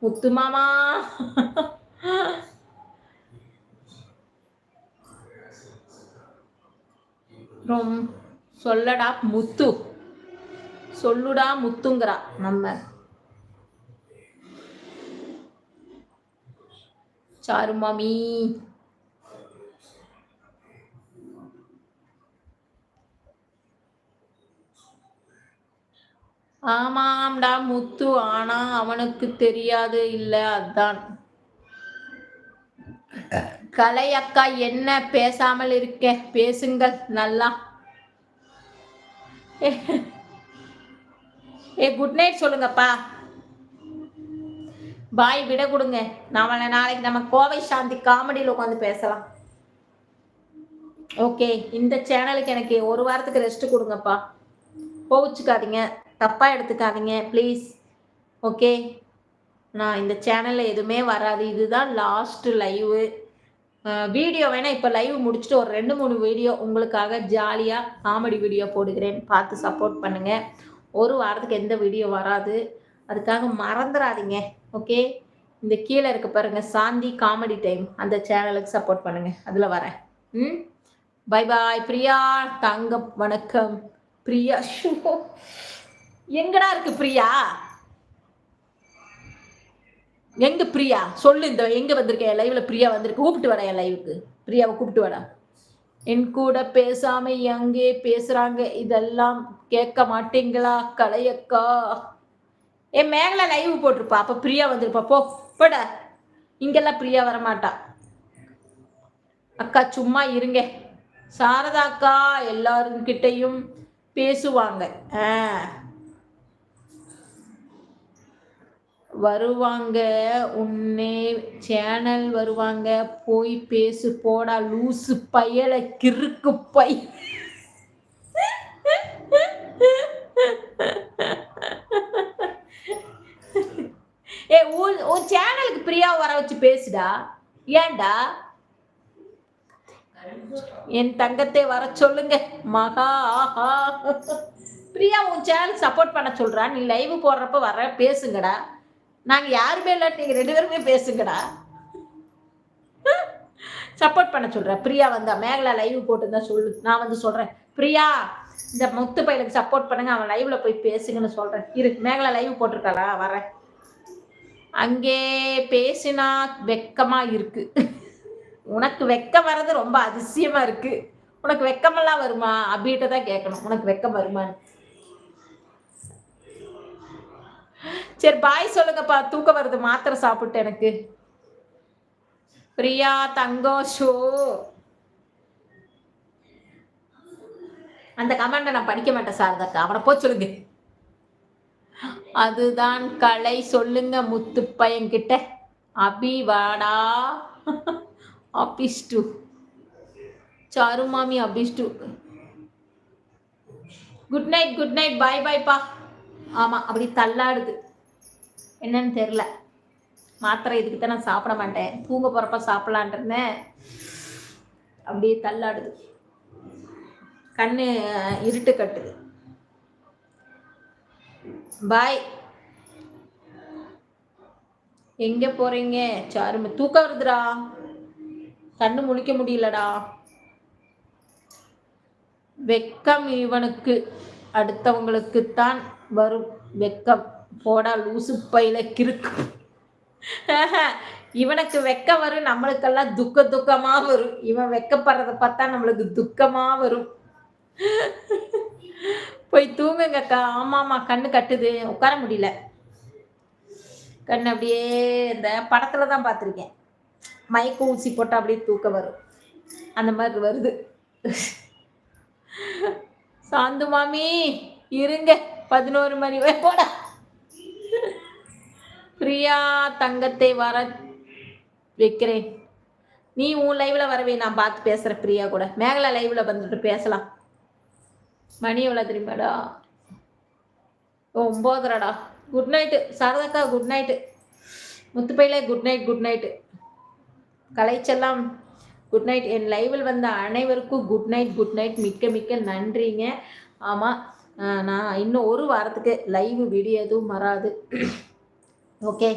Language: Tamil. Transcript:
முத்து மாமா சொல்லடா முத்து, சொல்லுடா முத்துங்கிறா நம்ம சாரு மாமி. ஆமாம்டா முத்து, ஆனா அவனுக்கு தெரியாது இல்ல, அதான். கலை அக்கா என்ன பேசாமல் இருக்க, பேசுங்கள் நல்லா. குட் நைட் சொல்லுங்கப்பா. பாய் விட கொடுங்க. நாளைக்கு நம்ம கோவை சாந்தி காமெடியில் உட்காந்து பேசலாம். ஓகே, இந்த சேனலுக்கு எனக்கு ஒரு வாரத்துக்கு ரெஸ்ட் கொடுங்கப்பா. கோவிச்சுக்காதீங்க, தப்பா எடுத்துக்காதீங்க ப்ளீஸ். ஓகே, நான் இந்த சேனலில் எதுவுமே வராது. இதுதான் லாஸ்ட் லைவு. வீடியோ வேணால் இப்போ லைவ் முடிச்சுட்டு ஒரு 2-3 வீடியோ உங்களுக்காக ஜாலியாக காமெடி வீடியோ போடுகிறேன், பார்த்து சப்போர்ட் பண்ணுங்கள். ஒரு வாரத்துக்கு எந்த வீடியோ வராது, அதுக்காக மறந்துடாதீங்க. ஓகே, இந்த கீழே இருக்க பாருங்க சாந்தி காமெடி டைம், அந்த சேனலுக்கு சப்போர்ட் பண்ணுங்க, அதில் வரேன். பை பாய் பிரியா தங்க. வணக்கம் பிரியா. எங்கடா இருக்கு பிரியா? எங்க பிரியா சொல்லு. இந்த எங்க வந்திருக்கேன் லைவ்ல பிரியா வந்திருக்கு. கூப்பிட்டு வர என் லைவுக்கு பிரியாவை கூப்பிட்டு வர. என் கூட பேசாம எங்கே பேசுறாங்க, இதெல்லாம் கேட்க மாட்டீங்களா கலையக்கா? என் மேகலா லைவ் போட்டிருப்பா, அப்ப பிரியா வந்திருப்பா. போட, இங்கெல்லாம் பிரியா வரமாட்டா. அக்கா சும்மா இருங்க. சாரதா அக்கா எல்லாருக்கிட்டையும் பேசுவாங்க. வருவாங்க உன்னே சேனல் வருவாங்க. போய் பேசு போடா லூசு பயல கிறுக்கு பை. உன் சேனலுக்கு பிரியா வர வச்சு பேசுடா. ஏன்டா? என் தங்கத்தை வர சொல்லுங்க மகா. பிரியா உன் சேனல் சப்போர்ட் பண்ண சொல்றா. நீ லைவ் போடுறப்ப வர பேசுங்கடா. நாங்க யாருமே இல்லை, நீங்க 2 பேருமே பேசுங்கடா. சப்போர்ட் பண்ண சொல்றேன். பிரியா வந்தா மேகலா லைவ் போட்டுதான் சொல்லு. நான் வந்து சொல்றேன் பிரியா இந்த முத்து பையனுக்கு சப்போர்ட் பண்ணுங்க, அவன் லைவ்ல போய் பேசுங்கன்னு சொல்றேன். இரு, மேகலா லைவ் போட்டிருக்காளா? வரேன். அங்கே பேசினா வெக்கமா இருக்கு. உனக்கு வெக்கம் வர்றது ரொம்ப அதிசயமா இருக்கு. உனக்கு வெக்கமெல்லாம் வருமா? அபிகிட்ட தான் கேட்கணும், உனக்கு வெக்கம் வருமான்னு. சரி பாய் சொல்லுங்கப்பா, தூக்கம் வருது, மாத்திரை சாப்பிட்டு எனக்கு. பிரியா தங்கம் ஷோ. அந்த கமெண்ட நான் படிக்க மாட்டேன் சாரதாக்கா, அவனை போய் சொல்லுங்க. அதுதான் கலை, சொல்லுங்க முத்து பையன்கிட்ட. அபி வாடா. அபிஸ்டு சாரு மாமி அபிஸ்டு. குட் நைட், குட் நைட், பாய் பாய்ப்பா. ஆமா, அப்படி தள்ளாடுது, என்னன்னு தெரியல. மாத்திரை இதுக்கு தான் நான் சாப்பிட மாட்டேன், தூங்க போறப்ப சாப்பிடலான் இருந்தேன். அப்படியே தள்ளாடுது, கண்ணு இருட்டு கட்டுது. பாய். எங்க போறீங்க? சாருமே தூக்கம் வருதுடா, கண்ணு முழிக்க முடியலடா. வெக்கம் இவனுக்கு, அடுத்தவங்களுக்கு தான் வரும் வெக்கம். போடா லூசு பையில கிறுக்கு. இவனுக்கு வெக்கம் வரும், நம்மளுக்கெல்லாம் துக்கமா வரும். இவன் வெக்கப்படுறத பார்த்தா நம்மளுக்கு துக்கமா வரும். போய் தூங்குங்கக்கா. ஆமாமா, கண்ணு கட்டுது, உட்கார முடியல. கண்ணு அப்படியே இந்த படத்துல தான் பார்த்துருக்கேன், மயக்க ஊசி போட்டா அப்படியே தூக்கம் வரும், அந்த மாதிரி வருது. சாந்து மாமி இருங்க, 11 மணி போட. பிரியா தங்கத்தை வர வைக்கிறேன். நீ உன் லைவ்ல வரவே, நான் பார்த்து பேசுறேன் பிரியா கூட. மேகலா லைவ்ல வந்துட்டு பேசலாம். மணி எவ்வளோ தெரியுமாடா? 9:30டா. குட் நைட்டு சாரதாக்கா, குட் நைட்டு. முத்துப்பையில குட் நைட், குட் நைட்டு. கலைச்செல்லாம் குட் நைட். என் லைவில் வந்த அனைவருக்கும் குட் நைட், குட் நைட். மிக்க மிக்க நன்றிங்க. ஆமாம், நான் இன்னும் ஒரு வாரத்துக்கு லைவ் வீடியோ எதுவும் வராது. ஓகே,